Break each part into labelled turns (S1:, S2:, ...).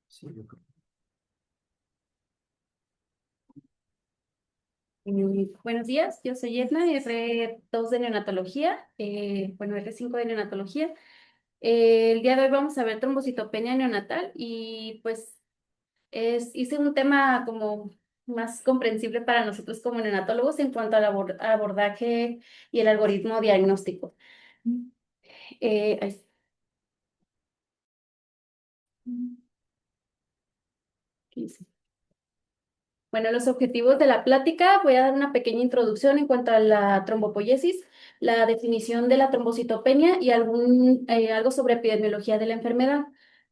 S1: Sí, yo creo.
S2: Buenos días, yo soy Edna, R2 de neonatología, bueno, R5 de neonatología. El día de hoy vamos a ver trombocitopenia neonatal y pues hice un tema como más comprensible para nosotros como neonatólogos en cuanto al abordaje y el algoritmo diagnóstico. Ay, ¿qué hice? Bueno, los objetivos de la plática, voy a dar una pequeña introducción en cuanto a la trombopoiesis, la definición de la trombocitopenia y algo sobre epidemiología de la enfermedad.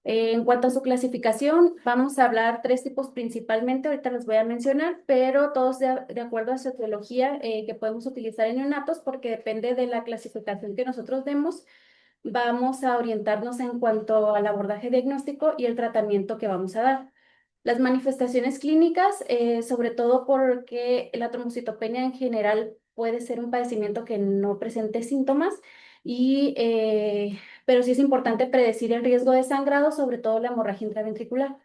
S2: En cuanto a su clasificación, vamos a hablar tres tipos principalmente, ahorita los voy a mencionar, pero todos de acuerdo a su etiología que podemos utilizar en neonatos porque depende de la clasificación que nosotros demos, vamos a orientarnos en cuanto al abordaje diagnóstico y el tratamiento que vamos a dar. Las manifestaciones clínicas, sobre todo porque la trombocitopenia en general puede ser un padecimiento que no presente síntomas, pero sí es importante predecir el riesgo de sangrado, sobre todo la hemorragia intraventricular.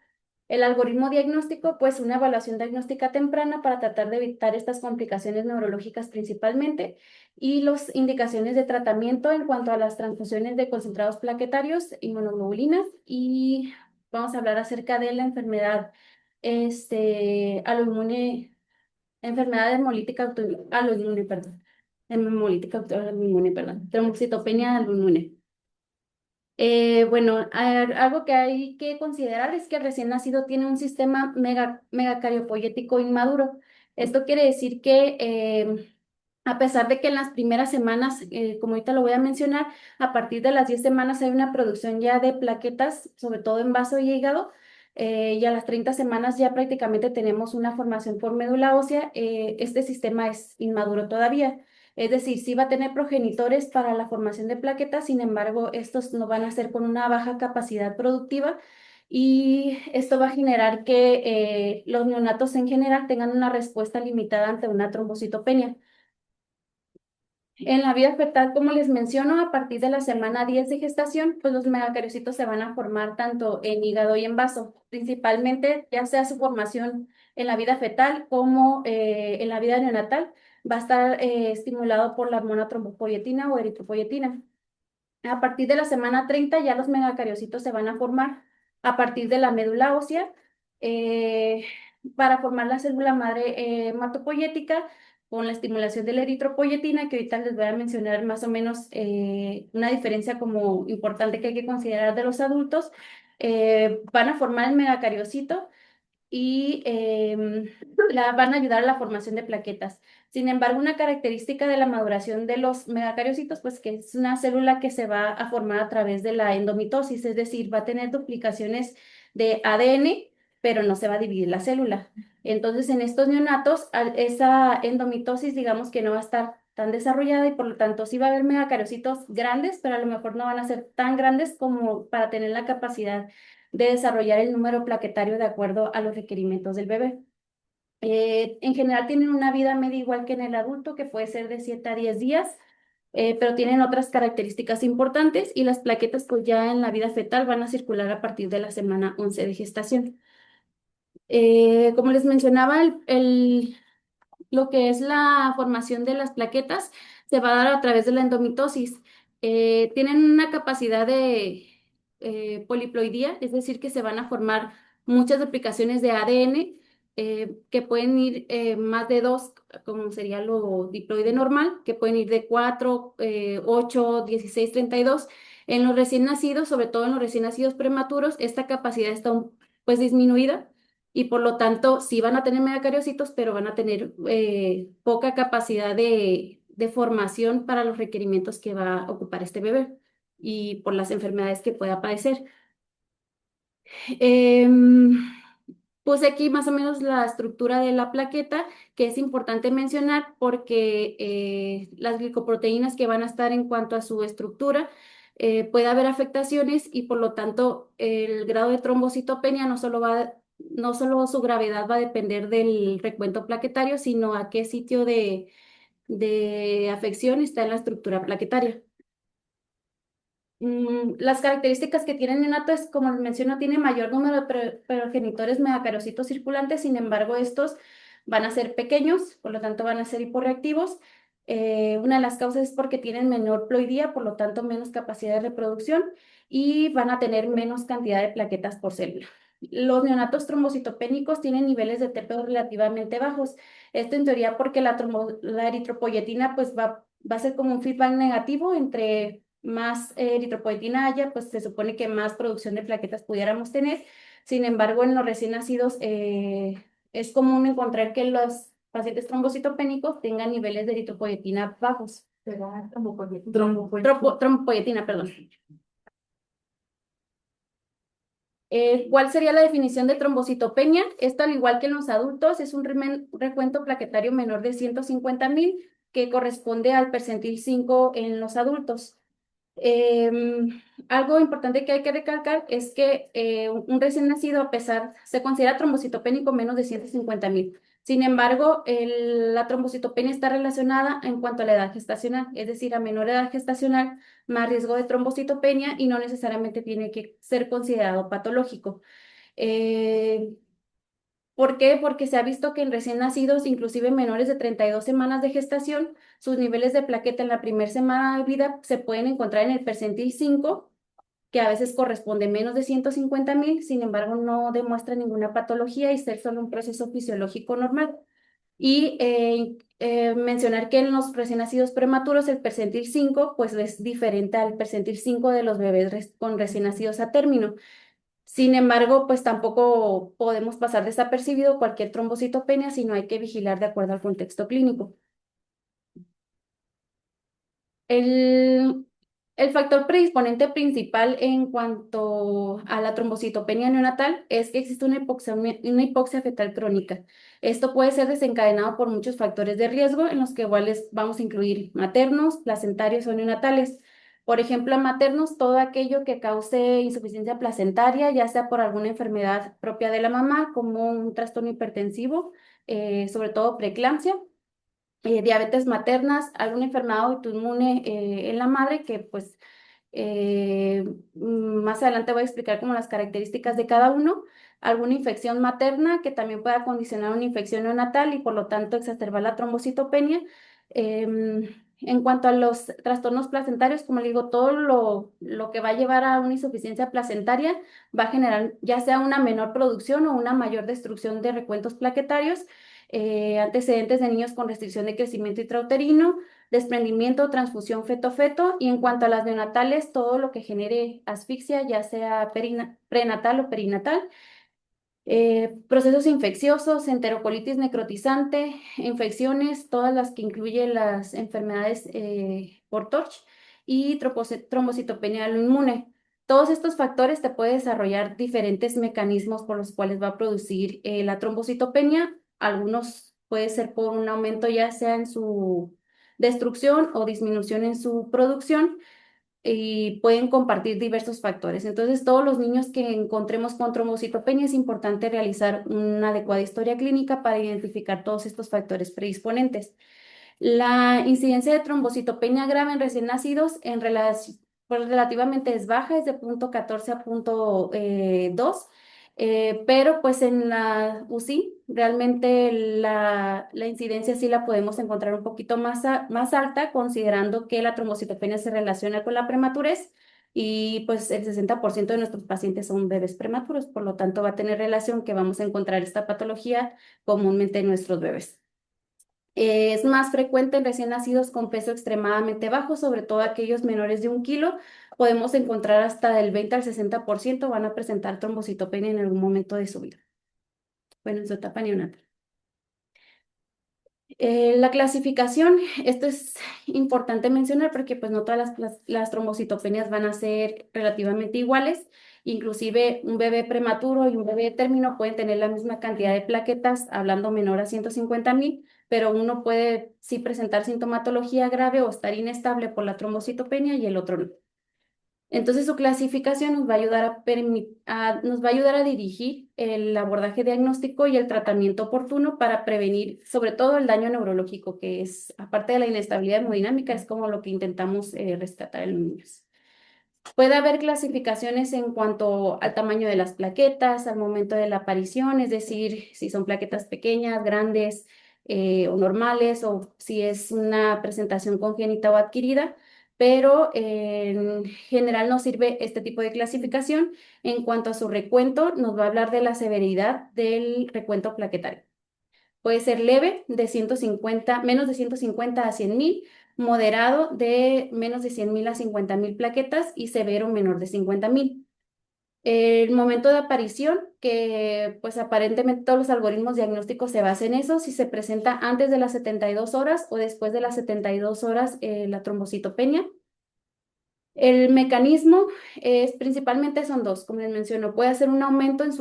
S2: El algoritmo diagnóstico, pues una evaluación diagnóstica temprana para tratar de evitar estas complicaciones neurológicas principalmente, y las indicaciones de tratamiento en cuanto a las transfusiones de concentrados plaquetarios, inmunoglobulinas, y vamos a hablar acerca de la enfermedad autoinmune, enfermedad hemolítica autoinmune, perdón, hemolítica autoinmune, perdón, trombocitopenia autoinmune. Bueno, algo que hay que considerar es que el recién nacido tiene un sistema megacariopoyético inmaduro. Esto quiere decir que a pesar de que en las primeras semanas, como ahorita lo voy a mencionar, a partir de las 10 semanas hay una producción ya de plaquetas, sobre todo en vaso y hígado, y a las 30 semanas ya prácticamente tenemos una formación por médula ósea, este sistema es inmaduro todavía. Es decir, sí va a tener progenitores para la formación de plaquetas, sin embargo, estos no van a ser con una baja capacidad productiva y esto va a generar que los neonatos en general tengan una respuesta limitada ante una trombocitopenia. En la vida fetal, como les menciono, a partir de la semana 10 de gestación, pues los megacariocitos se van a formar tanto en hígado y en vaso, principalmente ya sea su formación en la vida fetal como en la vida neonatal, va a estar estimulado por la hormona trombopoyetina o eritropoyetina. A partir de la semana 30 ya los megacariocitos se van a formar a partir de la médula ósea eh, para formar la célula madre hematopoyética con la estimulación de la eritropoyetina, que ahorita les voy a mencionar más o menos una diferencia como importante que hay que considerar de los adultos. Van a formar el megacariocito y van a ayudar a la formación de plaquetas. Sin embargo, una característica de la maduración de los megacariocitos, pues que es una célula que se va a formar a través de la endomitosis, es decir, va a tener duplicaciones de ADN, pero no se va a dividir la célula. Entonces, en estos neonatos, esa endomitosis, digamos que no va a estar tan desarrollada y por lo tanto sí va a haber megacariocitos grandes, pero a lo mejor no van a ser tan grandes como para tener la capacidad de desarrollar el número plaquetario de acuerdo a los requerimientos del bebé. En general tienen una vida media igual que en el adulto, que puede ser de 7 a 10 días, pero tienen otras características importantes y las plaquetas pues ya en la vida fetal van a circular a partir de la semana 11 de gestación. Como les mencionaba, lo que es la formación de las plaquetas se va a dar a través de la endomitosis. Tienen una capacidad de poliploidía, es decir, que se van a formar muchas duplicaciones de ADN que pueden ir más de dos, como sería lo diploide normal, que pueden ir de 4, 8, 16, 32. En los recién nacidos, sobre todo en los recién nacidos prematuros, esta capacidad está pues disminuida y por lo tanto sí van a tener megacariocitos, pero van a tener poca capacidad de formación para los requerimientos que va a ocupar este bebé y por las enfermedades que pueda padecer. Em, Puse aquí más o menos la estructura de la plaqueta, que es importante mencionar porque las glicoproteínas que van a estar en cuanto a su estructura, puede haber afectaciones y por lo tanto el grado de trombocitopenia no solo su gravedad va a depender del recuento plaquetario, sino a qué sitio de afección está en la estructura plaquetaria. Las características que tiene el neonato es, como les menciono, tiene mayor número de progenitores megacarocitos circulantes, sin embargo, estos van a ser pequeños, por lo tanto van a ser hiporreactivos. Una de las causas es porque tienen menor ploidía, por lo tanto menos capacidad de reproducción y van a tener menos cantidad de plaquetas por célula. Los neonatos trombocitopénicos tienen niveles de TPO relativamente bajos. Esto en teoría porque la eritropoyetina pues va a ser como un feedback negativo entre más eritropoyetina haya, pues se supone que más producción de plaquetas pudiéramos tener. Sin embargo, en los recién nacidos es común encontrar que los pacientes trombocitopénicos tengan niveles de eritropoyetina bajos.
S1: ¿Será trombopoyetina?
S2: Trombopoyetina, perdón. ¿Cuál sería la definición de trombocitopenia? Esto, al igual que en los adultos, es un recuento plaquetario menor de 150.000 que corresponde al percentil 5 en los adultos. Algo importante que hay que recalcar es que un recién nacido, se considera trombocitopénico menos de 150.000. Sin embargo, la trombocitopenia está relacionada en cuanto a la edad gestacional, es decir, a menor edad gestacional, más riesgo de trombocitopenia y no necesariamente tiene que ser considerado patológico. Eh, ¿Por qué? Porque se ha visto que en recién nacidos, inclusive menores de 32 semanas de gestación, sus niveles de plaqueta en la primera semana de vida se pueden encontrar en el percentil 5, que a veces corresponde menos de 150.000, sin embargo no demuestra ninguna patología y ser solo un proceso fisiológico normal. Y mencionar que en los recién nacidos prematuros el percentil 5 pues es diferente al percentil 5 de los bebés con recién nacidos a término. Sin embargo, pues tampoco podemos pasar desapercibido cualquier trombocitopenia, sino hay que vigilar de acuerdo al contexto clínico. El, el factor predisponente principal en cuanto a la trombocitopenia neonatal es que existe una hipoxia fetal crónica. Esto puede ser desencadenado por muchos factores de riesgo, en los que iguales vamos a incluir maternos, placentarios o neonatales. Por ejemplo, a maternos, todo aquello que cause insuficiencia placentaria, ya sea por alguna enfermedad propia de la mamá, como un trastorno hipertensivo, sobre todo preeclampsia, diabetes maternas, alguna enfermedad autoinmune en la madre, que pues más adelante voy a explicar como las características de cada uno, alguna infección materna que también pueda condicionar una infección neonatal y por lo tanto exacerbar la trombocitopenia. En cuanto a los trastornos placentarios, como le digo, todo lo que va a llevar a una insuficiencia placentaria va a generar ya sea una menor producción o una mayor destrucción de recuentos plaquetarios, antecedentes de niños con restricción de crecimiento intrauterino, desprendimiento, transfusión feto-feto, y en cuanto a las neonatales, todo lo que genere asfixia, ya sea prenatal o perinatal, procesos infecciosos, enterocolitis necrotizante, infecciones, todas las que incluyen las enfermedades por TORCH y trombocitopenia inmune. Todos estos factores te pueden desarrollar diferentes mecanismos por los cuales va a producir la trombocitopenia. Algunos puede ser por un aumento ya sea en su destrucción o disminución en su producción y pueden compartir diversos factores. Entonces, todos los niños que encontremos con trombocitopenia es importante realizar una adecuada historia clínica para identificar todos estos factores predisponentes. La incidencia de trombocitopenia grave en recién nacidos pues, relativamente es baja, es de 0.14 a 0.2, pero pues en la UCI realmente la incidencia sí la podemos encontrar un poquito más alta, considerando que la trombocitopenia se relaciona con la prematurez y pues el 60% de nuestros pacientes son bebés prematuros, por lo tanto va a tener relación que vamos a encontrar esta patología comúnmente en nuestros bebés. Es más frecuente en recién nacidos con peso extremadamente bajo, sobre todo aquellos menores de 1 kilo. Podemos encontrar hasta del 20 al 60% van a presentar trombocitopenia en algún momento de su vida. Bueno, en su etapa neonatal. La clasificación, esto es importante mencionar porque pues no todas las trombocitopenias van a ser relativamente iguales. Inclusive un bebé prematuro y un bebé de término pueden tener la misma cantidad de plaquetas, hablando menor a 150.000, pero uno puede sí presentar sintomatología grave o estar inestable por la trombocitopenia y el otro no. Entonces, su clasificación nos va a ayudar nos va a ayudar a dirigir el abordaje diagnóstico y el tratamiento oportuno para prevenir, sobre todo, el daño neurológico, que es, aparte de la inestabilidad hemodinámica, es como lo que intentamos rescatar en los niños. Puede haber clasificaciones en cuanto al tamaño de las plaquetas, al momento de la aparición, es decir, si son plaquetas pequeñas, grandes o normales, o si es una presentación congénita o adquirida, pero en general nos sirve este tipo de clasificación. En cuanto a su recuento, nos va a hablar de la severidad del recuento plaquetario. Puede ser leve, de 150, menos de 150 a 100.000, moderado de menos de 100.000 a 50.000 plaquetas y severo menor de 50.000. El momento de aparición, que pues aparentemente todos los algoritmos diagnósticos se basan en eso, si se presenta antes de las 72 horas o después de las 72 horas la trombocitopenia. El mecanismo es principalmente son dos, como les menciono, puede hacer un aumento en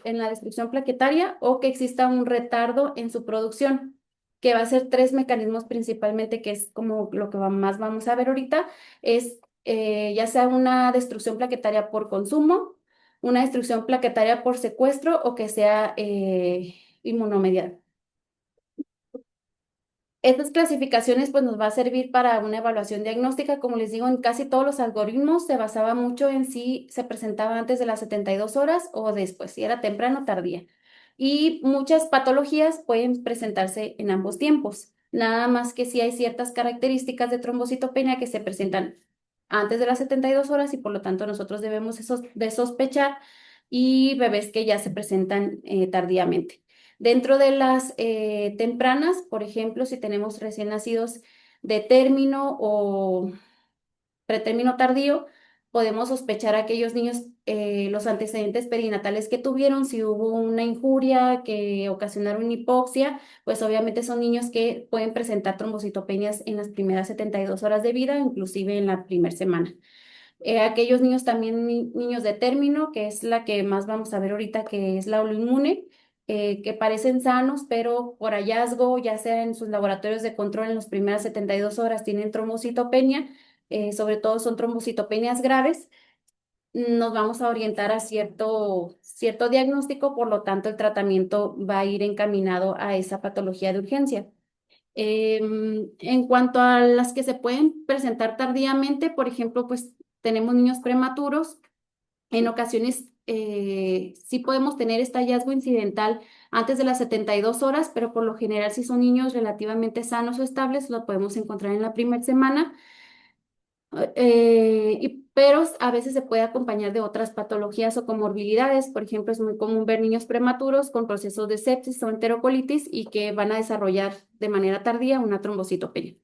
S2: en la destrucción plaquetaria o que exista un retardo en su producción, que va a ser tres mecanismos principalmente, que es como lo que más vamos a ver ahorita, es ya sea una destrucción plaquetaria por consumo, una destrucción plaquetaria por secuestro o que sea inmunomediada. Estas clasificaciones pues nos va a servir para una evaluación diagnóstica. Como les digo, en casi todos los algoritmos se basaba mucho en si se presentaba antes de las 72 horas o después, si era temprano o tardía. Y muchas patologías pueden presentarse en ambos tiempos. Nada más que si hay ciertas características de trombocitopenia que se presentan antes de las 72 horas y por lo tanto nosotros debemos de sospechar y bebés que ya se presentan tardíamente. Dentro de las tempranas, por ejemplo, si tenemos recién nacidos de término o pretérmino tardío, podemos sospechar a aquellos niños los antecedentes perinatales que tuvieron, si hubo una injuria que ocasionaron hipoxia, pues obviamente son niños que pueden presentar trombocitopenias en las primeras 72 horas de vida, inclusive en la primera semana. Aquellos niños también, niños de término, que es la que más vamos a ver ahorita, que es la autoinmune, que parecen sanos, pero por hallazgo, ya sea en sus laboratorios de control en las primeras 72 horas, tienen trombocitopenia, sobre todo son trombocitopenias graves, nos vamos a orientar a cierto diagnóstico, por lo tanto el tratamiento va a ir encaminado a esa patología de urgencia. En cuanto a las que se pueden presentar tardíamente, por ejemplo, pues tenemos niños prematuros. En ocasiones sí podemos tener este hallazgo incidental antes de las 72 horas, pero por lo general si son niños relativamente sanos o estables, lo podemos encontrar en la primera semana. Pero a veces se puede acompañar de otras patologías o comorbilidades. Por ejemplo, es muy común ver niños prematuros con procesos de sepsis o enterocolitis y que van a desarrollar de manera tardía una trombocitopenia.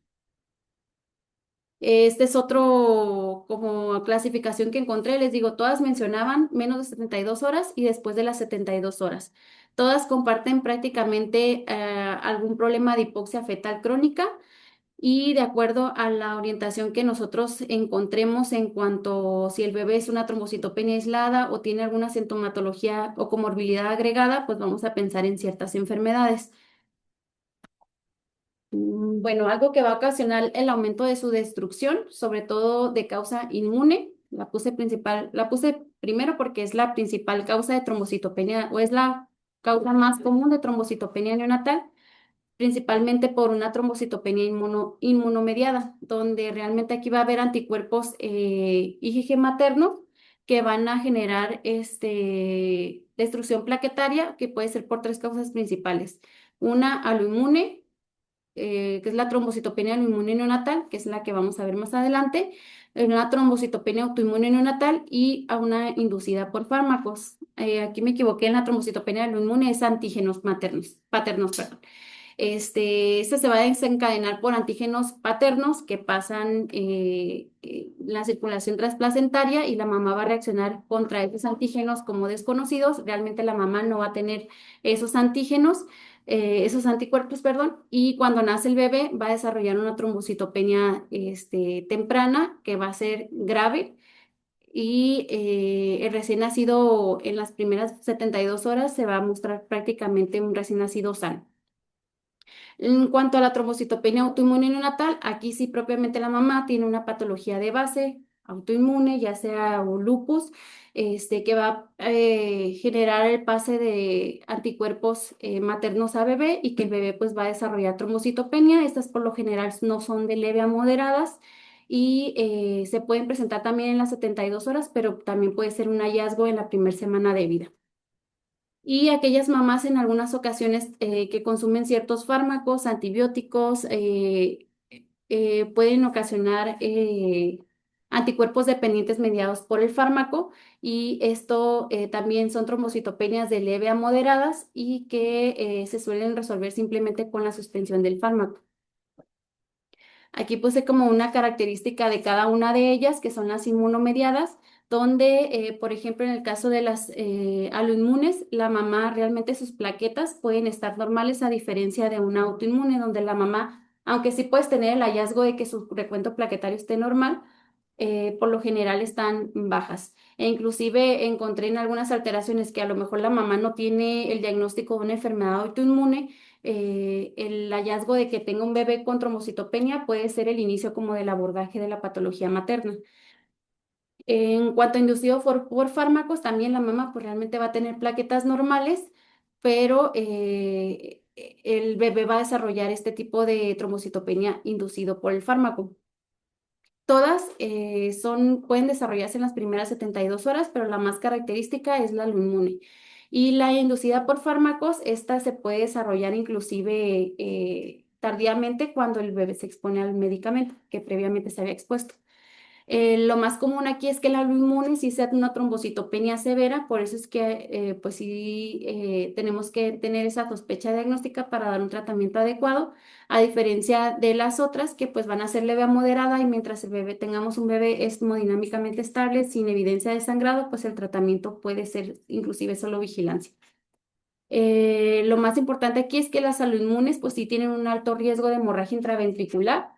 S2: Este es otro como clasificación que encontré. Les digo, todas mencionaban menos de 72 horas y después de las 72 horas. Todas comparten prácticamente algún problema de hipoxia fetal crónica y de acuerdo a la orientación que nosotros encontremos en cuanto si el bebé es una trombocitopenia aislada o tiene alguna sintomatología o comorbilidad agregada, pues vamos a pensar en ciertas enfermedades. Bueno, algo que va a ocasionar el aumento de su destrucción, sobre todo de causa inmune, la puse primero porque es la principal causa de trombocitopenia o es la causa más común de trombocitopenia neonatal, principalmente por una trombocitopenia inmunomediada, donde realmente aquí va a haber anticuerpos IgG maternos que van a generar destrucción plaquetaria, que puede ser por tres causas principales. Una, aloinmune, que es la trombocitopenia autoinmune neonatal, que es la que vamos a ver más adelante, una trombocitopenia autoinmune neonatal y a una inducida por fármacos. Aquí me equivoqué en la trombocitopenia autoinmune, es antígenos paternos, perdón. Este se va a desencadenar por antígenos paternos que pasan la circulación transplacentaria y la mamá va a reaccionar contra esos antígenos como desconocidos. Realmente la mamá no va a tener esos antígenos, esos anticuerpos, perdón, y cuando nace el bebé va a desarrollar una trombocitopenia temprana que va a ser grave. Y el recién nacido en las primeras 72 horas se va a mostrar prácticamente un recién nacido sano. En cuanto a la trombocitopenia autoinmune neonatal, aquí sí propiamente la mamá tiene una patología de base autoinmune, ya sea un lupus, que va a generar el pase de anticuerpos maternos a bebé y que el bebé pues va a desarrollar trombocitopenia. Estas por lo general no son de leve a moderadas y se pueden presentar también en las 72 horas, pero también puede ser un hallazgo en la primera semana de vida. Y aquellas mamás en algunas ocasiones que consumen ciertos fármacos, antibióticos, pueden ocasionar anticuerpos dependientes mediados por el fármaco y esto también son trombocitopenias de leve a moderadas y que se suelen resolver simplemente con la suspensión del fármaco. Aquí puse como una característica de cada una de ellas, que son las inmunomediadas, donde, por ejemplo, en el caso de las aloinmunes, la mamá realmente sus plaquetas pueden estar normales a diferencia de una autoinmune, donde la mamá, aunque sí puedes tener el hallazgo de que su recuento plaquetario esté normal, por lo general están bajas. E inclusive encontré en algunas alteraciones que a lo mejor la mamá no tiene el diagnóstico de una enfermedad autoinmune, el hallazgo de que tenga un bebé con trombocitopenia puede ser el inicio como del abordaje de la patología materna. En cuanto a inducido por fármacos, también la mamá pues realmente va a tener plaquetas normales, pero el bebé va a desarrollar este tipo de trombocitopenia inducido por el fármaco. Todas pueden desarrollarse en las primeras 72 horas, pero la más característica es la autoinmune. Y la inducida por fármacos, esta se puede desarrollar inclusive tardíamente cuando el bebé se expone al medicamento que previamente se había expuesto. Lo más común aquí es que la autoinmune sí sea una trombocitopenia severa, por eso es que pues sí tenemos que tener esa sospecha diagnóstica para dar un tratamiento adecuado, a diferencia de las otras que pues van a ser leve a moderada y mientras el bebé tengamos un bebé hemodinámicamente estable, sin evidencia de sangrado, pues el tratamiento puede ser inclusive solo vigilancia. Lo más importante aquí es que las autoinmunes pues sí tienen un alto riesgo de hemorragia intraventricular.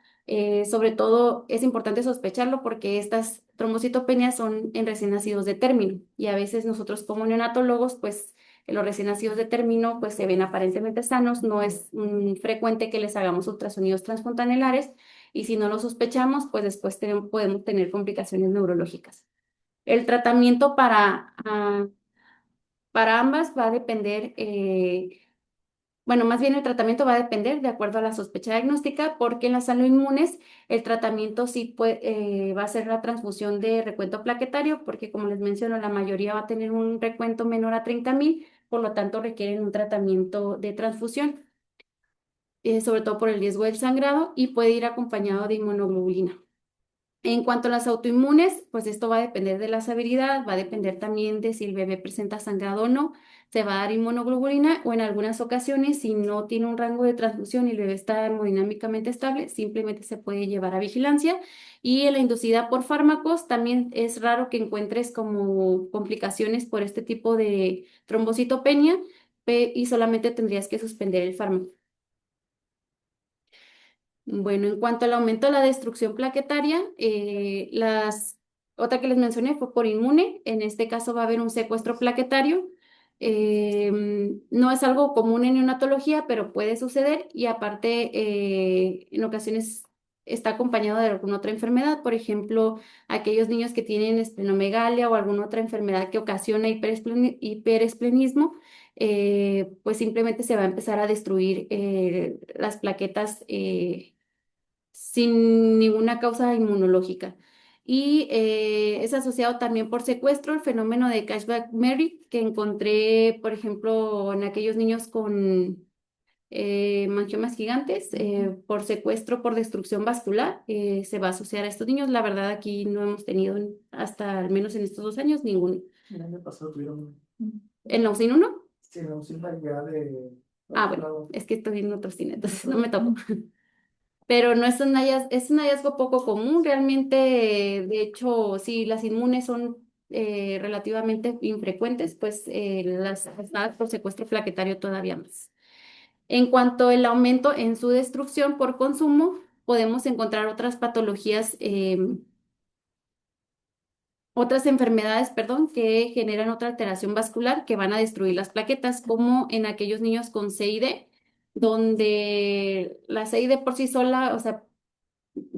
S2: Sobre todo es importante sospecharlo porque estas trombocitopenias son en recién nacidos de término y a veces nosotros como neonatólogos pues los recién nacidos de término pues se ven aparentemente sanos, no es frecuente que les hagamos ultrasonidos transfontanelares y si no lo sospechamos pues después podemos tener complicaciones neurológicas. El tratamiento para ambas va a depender, bueno, más bien el tratamiento va a depender de acuerdo a la sospecha diagnóstica, porque en las autoinmunes el tratamiento sí va a ser la transfusión de recuento plaquetario, porque como les menciono, la mayoría va a tener un recuento menor a 30,000, por lo tanto requieren un tratamiento de transfusión, sobre todo por el riesgo del sangrado, y puede ir acompañado de inmunoglobulina. En cuanto a las autoinmunes, pues esto va a depender de la severidad, va a depender también de si el bebé presenta sangrado o no. Se va a dar inmunoglobulina o en algunas ocasiones, si no tiene un rango de transfusión y el bebé está hemodinámicamente estable, simplemente se puede llevar a vigilancia. Y en la inducida por fármacos, también es raro que encuentres como complicaciones por este tipo de trombocitopenia y solamente tendrías que suspender el fármaco. Bueno, en cuanto al aumento de la destrucción plaquetaria, otra que les mencioné fue por inmune. En este caso va a haber un secuestro plaquetario. No es algo común en neonatología, pero puede suceder y aparte en ocasiones está acompañado de alguna otra enfermedad. Por ejemplo, aquellos niños que tienen esplenomegalia o alguna otra enfermedad que ocasiona hiperesplenismo, pues simplemente se va a empezar a destruir las plaquetas sin ninguna causa inmunológica. Y es asociado también por secuestro el fenómeno de Cashback-Merritt que encontré, por ejemplo, en aquellos niños con mangiomas gigantes, por secuestro, por destrucción vascular, se va a asociar a estos niños. La verdad, aquí no hemos tenido, hasta al menos en estos 2 años, ninguno.
S1: El año pasado tuvieron.
S2: ¿En la UCIN uno?
S1: Sí, la UCIMA ya de.
S2: Ah, bueno, es que estoy viendo otro cine, entonces no me tocó. Pero no es un hallazgo poco común, realmente, de hecho, si las inmunes son relativamente infrecuentes, pues las dadas por secuestro plaquetario todavía más. En cuanto al aumento en su destrucción por consumo, podemos encontrar otras patologías, otras enfermedades, perdón, que generan otra alteración vascular que van a destruir las plaquetas, como en aquellos niños con CID, donde la CID por sí sola, o sea,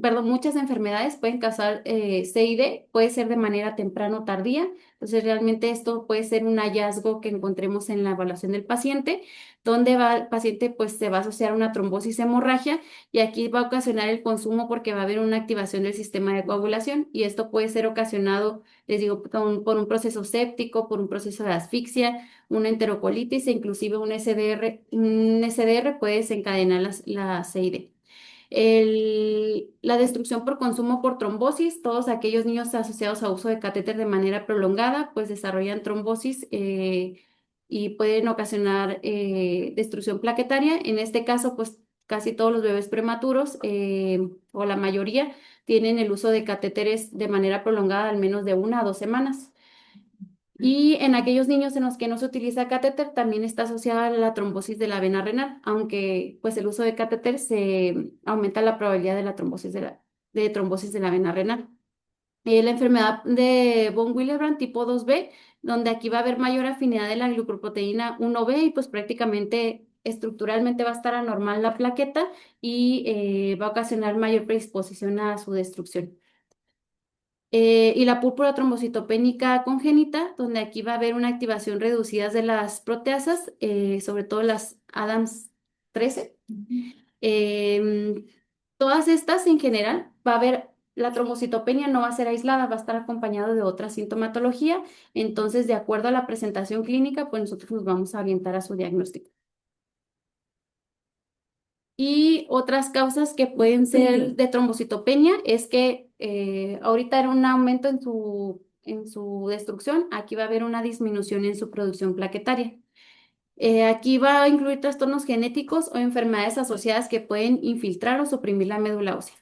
S2: perdón, muchas enfermedades pueden causar CID, puede ser de manera temprana o tardía. Entonces, realmente esto puede ser un hallazgo que encontremos en la evaluación del paciente, donde va el paciente, pues se va a asociar una trombosis hemorragia y aquí va a ocasionar el consumo porque va a haber una activación del sistema de coagulación y esto puede ser ocasionado, les digo, por un proceso séptico, por un proceso de asfixia, una enterocolitis e inclusive un SDR. Un SDR puede desencadenar la CID. La destrucción por consumo por trombosis, todos aquellos niños asociados a uso de catéter de manera prolongada, pues desarrollan trombosis y pueden ocasionar destrucción plaquetaria. En este caso, pues casi todos los bebés prematuros o la mayoría tienen el uso de catéteres de manera prolongada al menos de 1 a 2 semanas. Y en aquellos niños en los que no se utiliza catéter también está asociada la trombosis de la vena renal, aunque pues el uso de catéter se aumenta la probabilidad de la trombosis de trombosis de la vena renal. La enfermedad de von Willebrand tipo 2B, donde aquí va a haber mayor afinidad de la glucoproteína 1B y pues prácticamente estructuralmente va a estar anormal la plaqueta y va a ocasionar mayor predisposición a su destrucción. Y la púrpura trombocitopénica congénita, donde aquí va a haber una activación reducida de las proteasas, sobre todo las ADAMS 13. Em, Todas estas en general va a haber, la trombocitopenia no va a ser aislada, va a estar acompañado de otra sintomatología. Entonces, de acuerdo a la presentación clínica, pues nosotros nos vamos a orientar a su diagnóstico. Y otras causas que pueden ser de trombocitopenia es que ahorita era un aumento en su destrucción, aquí va a haber una disminución en su producción plaquetaria. Aquí va a incluir trastornos genéticos o enfermedades asociadas que pueden infiltrar o suprimir la médula ósea.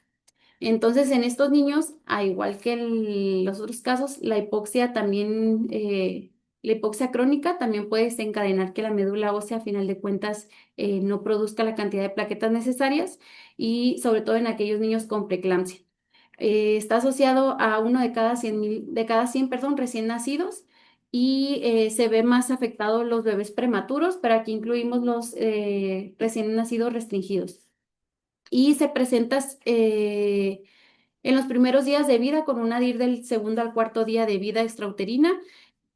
S2: Entonces, en estos niños, al igual que en los otros casos, la hipoxia también, la hipoxia crónica también puede desencadenar que la médula ósea, a final de cuentas, no produzca la cantidad de plaquetas necesarias y sobre todo en aquellos niños con preeclampsia. Está asociado a uno de cada 100, perdón, recién nacidos y se ve más afectados los bebés prematuros, pero aquí incluimos los recién nacidos restringidos y se presenta en los primeros días de vida con una DIR del segundo al cuarto día de vida extrauterina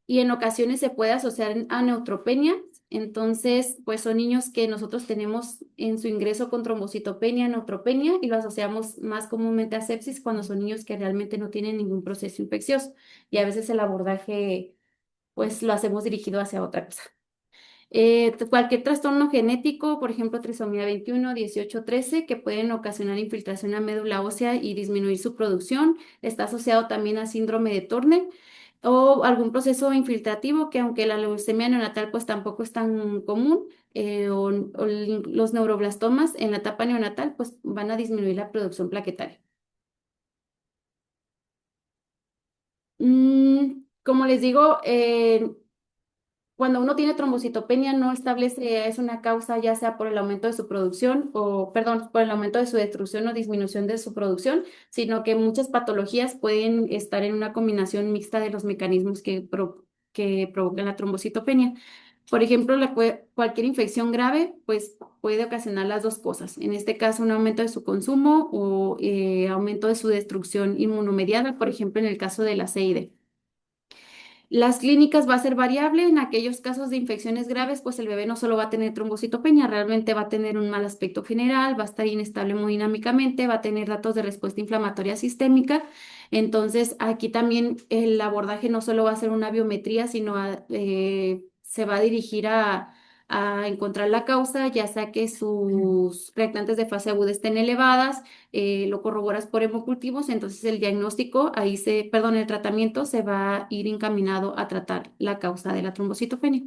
S2: y en ocasiones se puede asociar a neutropenia. Entonces, pues son niños que nosotros tenemos en su ingreso con trombocitopenia, neutropenia y lo asociamos más comúnmente a sepsis cuando son niños que realmente no tienen ningún proceso infeccioso y a veces el abordaje pues lo hacemos dirigido hacia otra cosa. Cualquier trastorno genético, por ejemplo, trisomía 21, 18, 13, que pueden ocasionar infiltración a médula ósea y disminuir su producción, está asociado también a síndrome de Turner o algún proceso infiltrativo que aunque la leucemia neonatal pues tampoco es tan común, los neuroblastomas en la etapa neonatal pues van a disminuir la producción plaquetaria. Como les digo, cuando uno tiene trombocitopenia no establece, es una causa ya sea por el aumento de su producción o, perdón, por el aumento de su destrucción o disminución de su producción, sino que muchas patologías pueden estar en una combinación mixta de los mecanismos que provocan la trombocitopenia. Por ejemplo, cualquier infección grave, pues puede ocasionar las dos cosas. En este caso, un aumento de su consumo o aumento de su destrucción inmunomediada, por ejemplo, en el caso de la CID. Las clínicas va a ser variable. En aquellos casos de infecciones graves, pues el bebé no solo va a tener trombocitopenia, realmente va a tener un mal aspecto general, va a estar inestable hemodinámicamente, va a tener datos de respuesta inflamatoria sistémica. Entonces, aquí también el abordaje no solo va a ser una biometría, sino se va a dirigir a encontrar la causa, ya sea que sus reactantes de fase aguda estén elevadas, lo corroboras por hemocultivos, entonces el diagnóstico, perdón, el tratamiento se va a ir encaminado a tratar la causa de la trombocitopenia.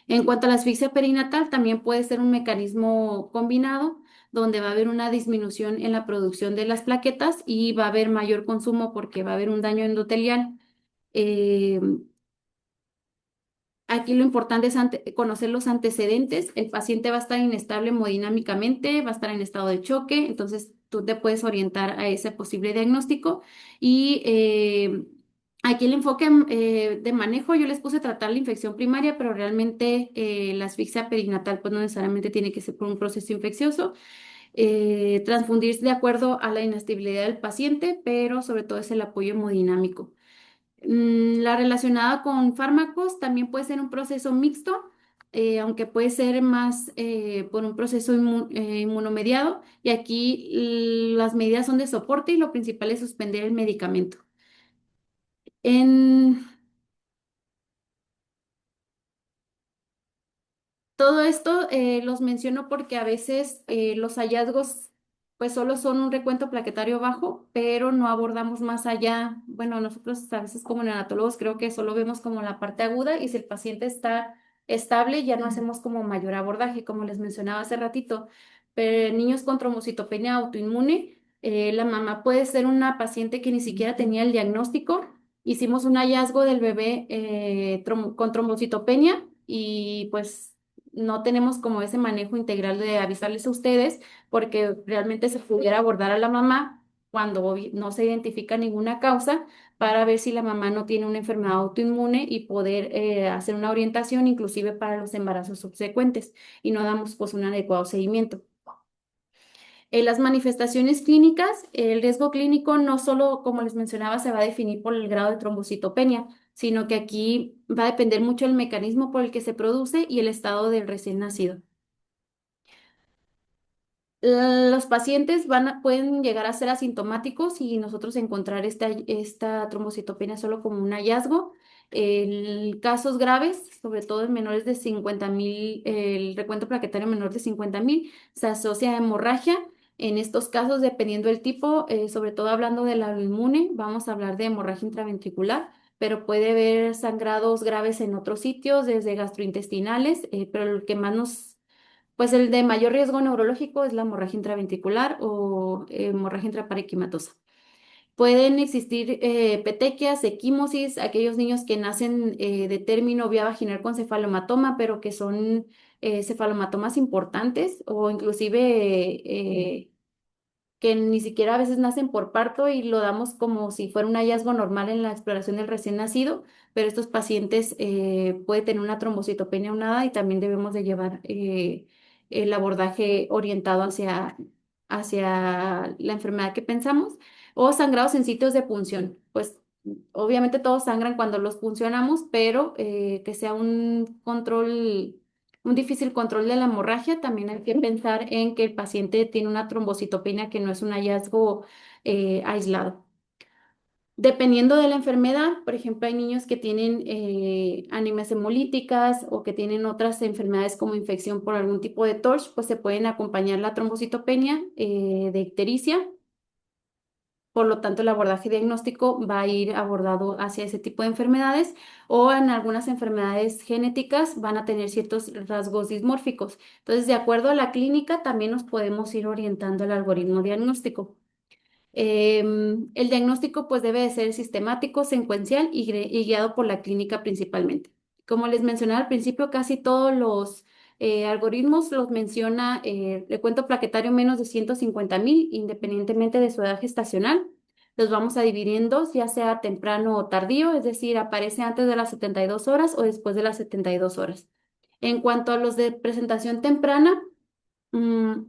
S2: En cuanto a la asfixia perinatal, también puede ser un mecanismo combinado, donde va a haber una disminución en la producción de las plaquetas y va a haber mayor consumo porque va a haber un daño endotelial. Eh, Aquí lo importante es conocer los antecedentes. El paciente va a estar inestable hemodinámicamente, va a estar en estado de choque, entonces tú te puedes orientar a ese posible diagnóstico. Y aquí el enfoque de manejo, yo les puse tratar la infección primaria, pero realmente la asfixia perinatal pues no necesariamente tiene que ser por un proceso infeccioso. transfundirse de acuerdo a la inestabilidad del paciente, pero sobre todo es el apoyo hemodinámico. La relacionada con fármacos también puede ser un proceso mixto, aunque puede ser más por un proceso inmunomediado. Y aquí las medidas son de soporte y lo principal es suspender el medicamento. En todo esto los menciono porque a veces los hallazgos pues solo son un recuento plaquetario bajo, pero no abordamos más allá. Bueno, nosotros a veces como neonatólogos creo que solo vemos como la parte aguda y si el paciente está estable ya no hacemos como mayor abordaje, como les mencionaba hace ratito. Pero en niños con trombocitopenia autoinmune, la mamá puede ser una paciente que ni siquiera tenía el diagnóstico. Hicimos un hallazgo del bebé con trombocitopenia y pues no tenemos como ese manejo integral de avisarles a ustedes porque realmente se pudiera abordar a la mamá cuando no se identifica ninguna causa para ver si la mamá no tiene una enfermedad autoinmune y poder hacer una orientación inclusive para los embarazos subsecuentes y no damos pues un adecuado seguimiento. En las manifestaciones clínicas, el riesgo clínico no solo, como les mencionaba, se va a definir por el grado de trombocitopenia, sino que aquí va a depender mucho el mecanismo por el que se produce y el estado del recién nacido. Los pacientes pueden llegar a ser asintomáticos y nosotros encontrar esta trombocitopenia solo como un hallazgo. En casos graves, sobre todo en menores de 50,000, el recuento plaquetario menor de 50,000, se asocia a hemorragia. En estos casos, dependiendo del tipo, sobre todo hablando de la autoinmune, vamos a hablar de hemorragia intraventricular, pero puede haber sangrados graves en otros sitios, desde gastrointestinales, pero el que más pues el de mayor riesgo neurológico es la hemorragia intraventricular o hemorragia intraparenquimatosa. Pueden existir petequias, equimosis, aquellos niños que nacen de término vía vaginal con cefalomatoma, pero que son cefalomatomas importantes o inclusive que ni siquiera a veces nacen por parto y lo damos como si fuera un hallazgo normal en la exploración del recién nacido, pero estos pacientes pueden tener una trombocitopenia unada y también debemos de llevar el abordaje orientado hacia la enfermedad que pensamos o sangrados en sitios de punción. Pues obviamente todos sangran cuando los puncionamos, pero que sea un difícil control de la hemorragia. También hay que pensar en que el paciente tiene una trombocitopenia que no es un hallazgo aislado. Dependiendo de la enfermedad, por ejemplo, hay niños que tienen anemias hemolíticas o que tienen otras enfermedades como infección por algún tipo de TORCH, pues se pueden acompañar la trombocitopenia de ictericia. Por lo tanto, el abordaje diagnóstico va a ir abordado hacia ese tipo de enfermedades o en algunas enfermedades genéticas van a tener ciertos rasgos dismórficos. Entonces, de acuerdo a la clínica, también nos podemos ir orientando el algoritmo diagnóstico. El diagnóstico pues debe de ser sistemático, secuencial y guiado por la clínica principalmente. Como les mencionaba al principio, casi todos los algoritmos los menciona el cuento plaquetario menos de 150,000, independientemente de su edad gestacional. Los vamos a dividir en dos, ya sea temprano o tardío, es decir, aparece antes de las 72 horas o después de las 72 horas. En cuanto a los de presentación temprana,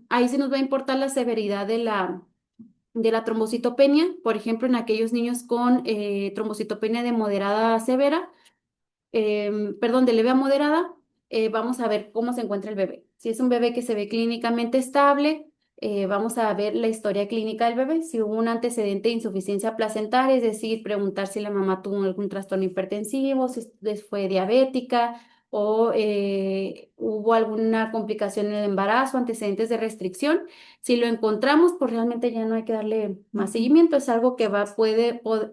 S2: ahí sí nos va a importar la severidad de la trombocitopenia, por ejemplo, en aquellos niños con trombocitopenia de moderada a severa, perdón, de leve a moderada, vamos a ver cómo se encuentra el bebé. Si es un bebé que se ve clínicamente estable, vamos a ver la historia clínica del bebé, si hubo un antecedente de insuficiencia placentaria, es decir, preguntar si la mamá tuvo algún trastorno hipertensivo, si fue diabética o hubo alguna complicación en el embarazo, antecedentes de restricción. Si lo encontramos, pues realmente ya no hay que darle más seguimiento. Es algo que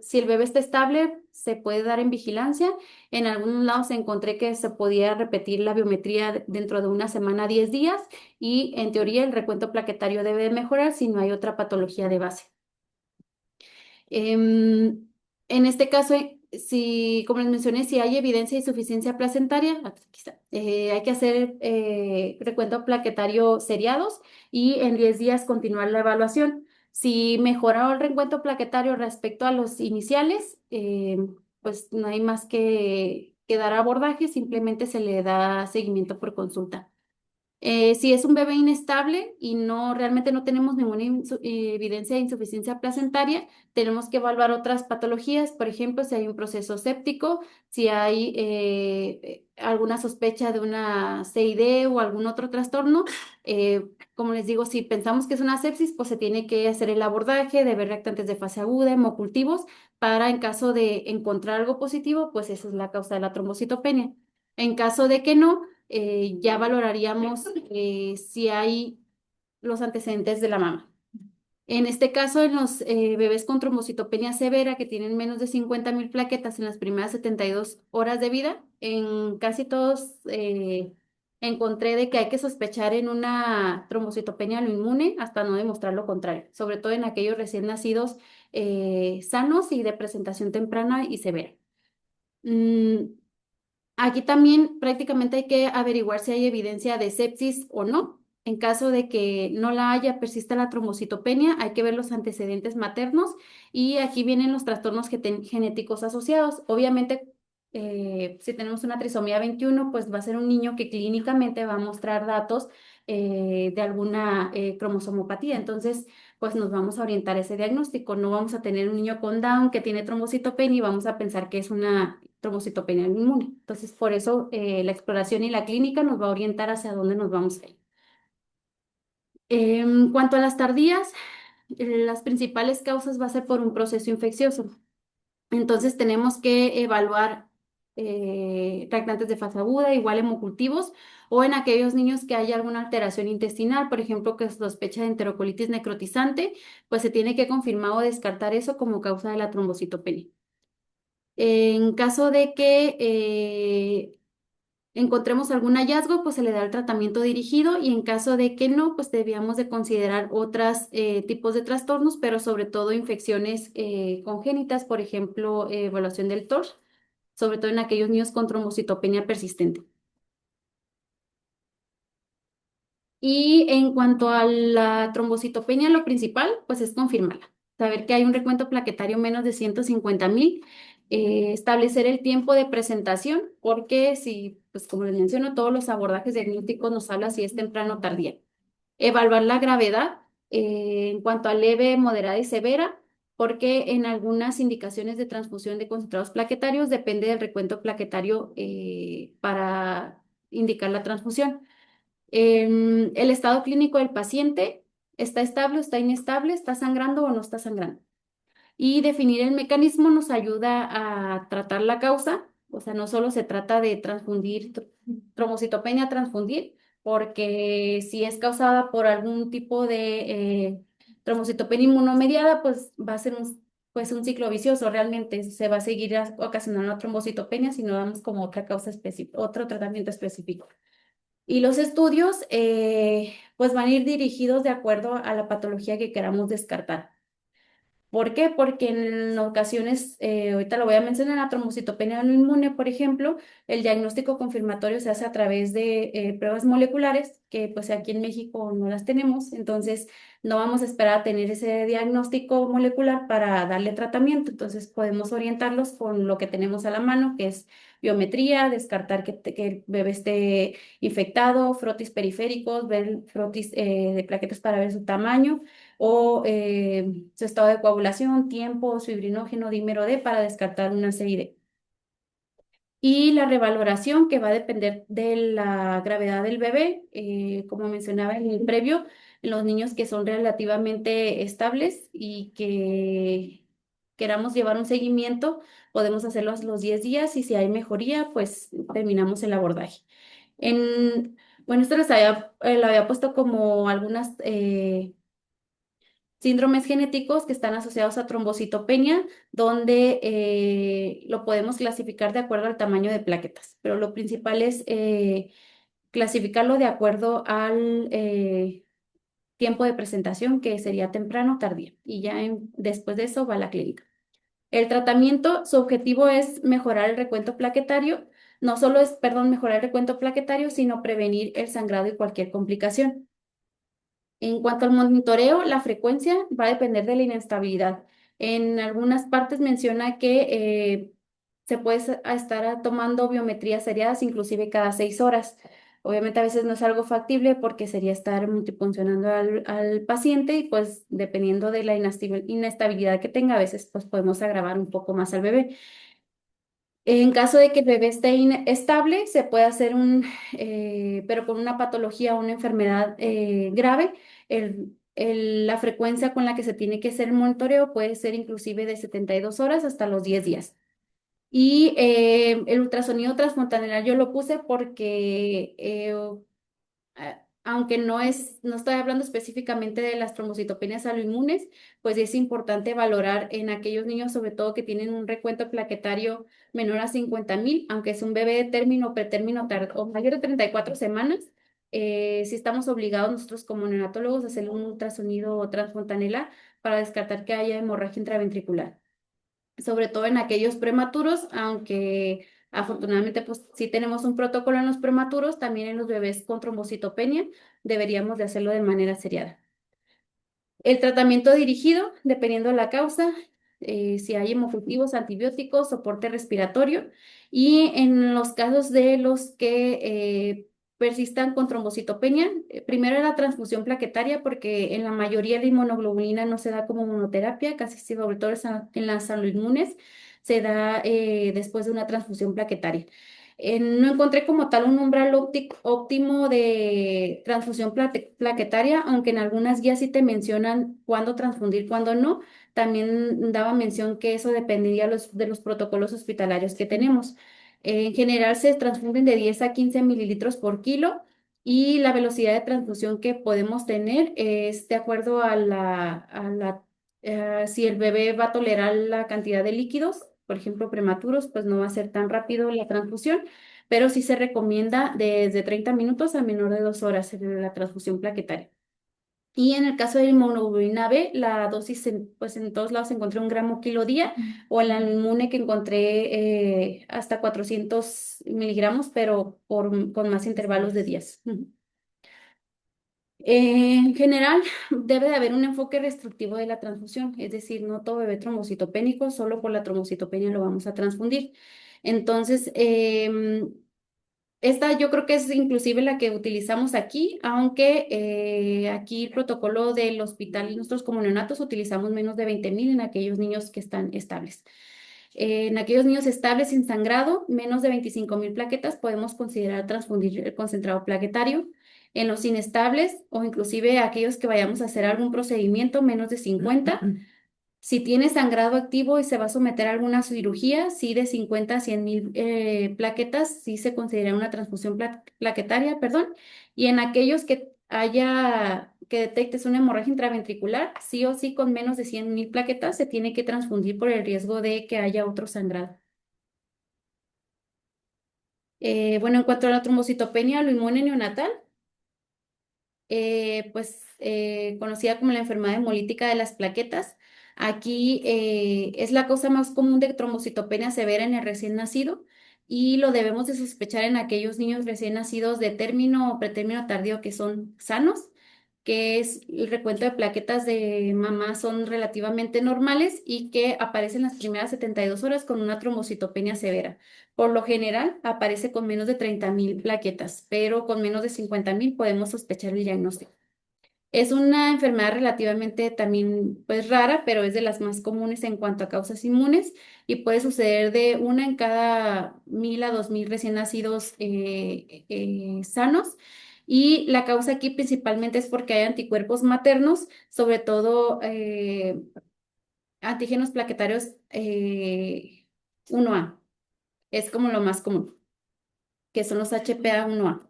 S2: si el bebé está estable, se puede dar en vigilancia. En algunos lados encontré que se podía repetir la biometría dentro de una semana, 10 días, y en teoría el recuento plaquetario debe de mejorar si no hay otra patología de base. En este caso, si, como les mencioné, si hay evidencia de insuficiencia placentaria, aquí está, hay que hacer recuento plaquetario seriados y en 10 días continuar la evaluación. Si mejoró el recuento plaquetario respecto a los iniciales, pues no hay más que dar abordaje, simplemente se le da seguimiento por consulta. Si es un bebé inestable y no realmente no tenemos ninguna evidencia de insuficiencia placentaria, tenemos que evaluar otras patologías, por ejemplo, si hay un proceso séptico, si hay alguna sospecha de una CID o algún otro trastorno. Como les digo, si pensamos que es una sepsis, pues se tiene que hacer el abordaje de ver reactantes de fase aguda, hemocultivos, para en caso de encontrar algo positivo, pues esa es la causa de la trombocitopenia. En caso de que no, ya valoraríamos si hay los antecedentes de la mama. En este caso, en los bebés con trombocitopenia severa que tienen menos de 50.000 plaquetas en las primeras 72 horas de vida, en casi todos encontré de que hay que sospechar en una trombocitopenia inmune hasta no demostrar lo contrario, sobre todo en aquellos recién nacidos sanos y de presentación temprana y severa. Mm, Aquí también prácticamente hay que averiguar si hay evidencia de sepsis o no. En caso de que no la haya, persista la trombocitopenia, hay que ver los antecedentes maternos y aquí vienen los trastornos genéticos asociados. Obviamente, si tenemos una trisomía 21, pues va a ser un niño que clínicamente va a mostrar datos de alguna cromosomopatía. Entonces, pues nos vamos a orientar a ese diagnóstico. No vamos a tener un niño con Down que tiene trombocitopenia y vamos a pensar que es una trombocitopenia inmune. Entonces, por eso la exploración y la clínica nos va a orientar hacia dónde nos vamos a ir. En cuanto a las tardías, las principales causas va a ser por un proceso infeccioso. Entonces, tenemos que evaluar reactantes de fase aguda, igual hemocultivos, o en aquellos niños que haya alguna alteración intestinal, por ejemplo, que sospecha de enterocolitis necrotizante, pues se tiene que confirmar o descartar eso como causa de la trombocitopenia. En caso de que encontremos algún hallazgo, pues se le da el tratamiento dirigido y en caso de que no, pues debíamos de considerar otros tipos de trastornos, pero sobre todo infecciones congénitas, por ejemplo, evaluación del TORCH, sobre todo en aquellos niños con trombocitopenia persistente. Y en cuanto a la trombocitopenia, lo principal, pues es confirmarla. Saber que hay un recuento plaquetario menos de 150.000, establecer el tiempo de presentación, porque si, pues como les menciono, todos los abordajes diagnósticos nos habla si es temprano o tardía. Evaluar la gravedad en cuanto a leve, moderada y severa, porque en algunas indicaciones de transfusión de concentrados plaquetarios depende del recuento plaquetario para indicar la transfusión. El estado clínico del paciente está estable o está inestable, está sangrando o no está sangrando. Y definir el mecanismo nos ayuda a tratar la causa, o sea, no solo se trata de transfundir, trombocitopenia, transfundir, porque si es causada por algún tipo de trombocitopenia inmunomediada, pues va a ser pues un ciclo vicioso, realmente se va a seguir ocasionando la trombocitopenia si no damos como otra causa específica, otro tratamiento específico. Y los estudios, pues van a ir dirigidos de acuerdo a la patología que queramos descartar. ¿Por qué? Porque en ocasiones, ahorita lo voy a mencionar, la trombocitopenia no inmune, por ejemplo, el diagnóstico confirmatorio se hace a través de pruebas moleculares, que pues aquí en México no las tenemos, entonces no vamos a esperar a tener ese diagnóstico molecular para darle tratamiento, entonces podemos orientarlos con lo que tenemos a la mano, que es biometría, descartar que el bebé esté infectado, frotis periféricos, ver frotis de plaquetas para ver su tamaño o su estado de coagulación, tiempo, su fibrinógeno, dímero D para descartar una CID. Y la revaloración que va a depender de la gravedad del bebé, como mencionaba en el previo, en los niños que son relativamente estables y que queramos llevar un seguimiento, podemos hacerlo a los 10 días y si hay mejoría, pues terminamos el abordaje. Bueno, esto lo había puesto como algunas síndromes genéticos que están asociados a trombocitopenia, donde lo podemos clasificar de acuerdo al tamaño de plaquetas, pero lo principal es clasificarlo de acuerdo al tiempo de presentación, que sería temprano o tardío, y ya después de eso va a la clínica. El tratamiento, su objetivo es mejorar el recuento plaquetario, no solo es, perdón, mejorar el recuento plaquetario, sino prevenir el sangrado y cualquier complicación. En cuanto al monitoreo, la frecuencia va a depender de la inestabilidad. En algunas partes menciona que se puede estar tomando biometrías seriadas inclusive cada 6 horas. Obviamente a veces no es algo factible porque sería estar multifuncionando al paciente y pues dependiendo de la inestabilidad que tenga, a veces pues podemos agravar un poco más al bebé. En caso de que el bebé esté estable, se puede hacer pero con una patología o una enfermedad grave, la frecuencia con la que se tiene que hacer el monitoreo puede ser inclusive de 72 horas hasta los 10 días. Y el ultrasonido transfontaneral yo lo puse porque aunque no estoy hablando específicamente de las trombocitopenias aloinmunes, pues es importante valorar en aquellos niños, sobre todo que tienen un recuento plaquetario menor a 50,000, aunque es un bebé de término o pretérmino o mayor de 34 semanas, sí estamos obligados nosotros como neonatólogos a hacer un ultrasonido transfontanelar para descartar que haya hemorragia intraventricular, sobre todo en aquellos prematuros, aunque afortunadamente pues sí tenemos un protocolo en los prematuros, también en los bebés con trombocitopenia deberíamos de hacerlo de manera seriada. El tratamiento dirigido, dependiendo de la causa, si hay hemofultivos, antibióticos, soporte respiratorio, y en los casos de los que persistan con trombocitopenia, primero la transfusión plaquetaria, porque en la mayoría la inmunoglobulina no se da como monoterapia, casi sobre todo en las autoinmunes, se da después de una transfusión plaquetaria. No encontré como tal un umbral óptimo de transfusión plaquetaria, aunque en algunas guías sí te mencionan cuándo transfundir, cuándo no. También daba mención que eso dependería de los protocolos hospitalarios que tenemos. En general se transfunden de 10 a 15 mililitros por kilo y la velocidad de transfusión que podemos tener es de acuerdo si el bebé va a tolerar la cantidad de líquidos, por ejemplo, prematuros, pues no va a ser tan rápido la transfusión, pero sí se recomienda desde 30 minutos a menor de 2 horas en la transfusión plaquetaria. Y en el caso de la inmunoglobulina B, la dosis pues en todos lados encontré 1 gramo kilo día, o en la inmune que encontré hasta 400 miligramos, pero con más intervalos de días. Ujú. En general, debe de haber un enfoque restrictivo de la transfusión, es decir, no todo bebé trombocitopénico, solo por la trombocitopenia lo vamos a transfundir. Entonces, esta yo creo que es inclusive la que utilizamos aquí, aunque aquí el protocolo del hospital y nosotros como neonatos utilizamos menos de 20,000 en aquellos niños que están estables. En aquellos niños estables sin sangrado, menos de 25,000 plaquetas, podemos considerar transfundir el concentrado plaquetario. En los inestables o inclusive aquellos que vayamos a hacer algún procedimiento, menos de 50. Si tiene sangrado activo y se va a someter a alguna cirugía, sí de 50 a 100,000 plaquetas, sí se considera una transfusión plaquetaria, perdón. Y en aquellos que detectes una hemorragia intraventricular, sí o sí con menos de 100,000 plaquetas se tiene que transfundir por el riesgo de que haya otro sangrado. Bueno, en cuanto a la trombocitopenia, lo inmune neonatal, conocida como la enfermedad hemolítica de las plaquetas. Aquí es la causa más común de trombocitopenia severa en el recién nacido y lo debemos de sospechar en aquellos niños recién nacidos de término o pretérmino tardío que son sanos, que es el recuento de plaquetas de mamá son relativamente normales y que aparecen las primeras 72 horas con una trombocitopenia severa. Por lo general, aparece con menos de 30,000 plaquetas, pero con menos de 50,000 podemos sospechar el diagnóstico. Es una enfermedad relativamente también pues rara, pero es de las más comunes en cuanto a causas inmunes y puede suceder de una en cada 1,000 a 2,000 recién nacidos sanos. Y la causa aquí principalmente es porque hay anticuerpos maternos, sobre todo antígenos plaquetarios 1A. Es como lo más común, que son los HPA-1A.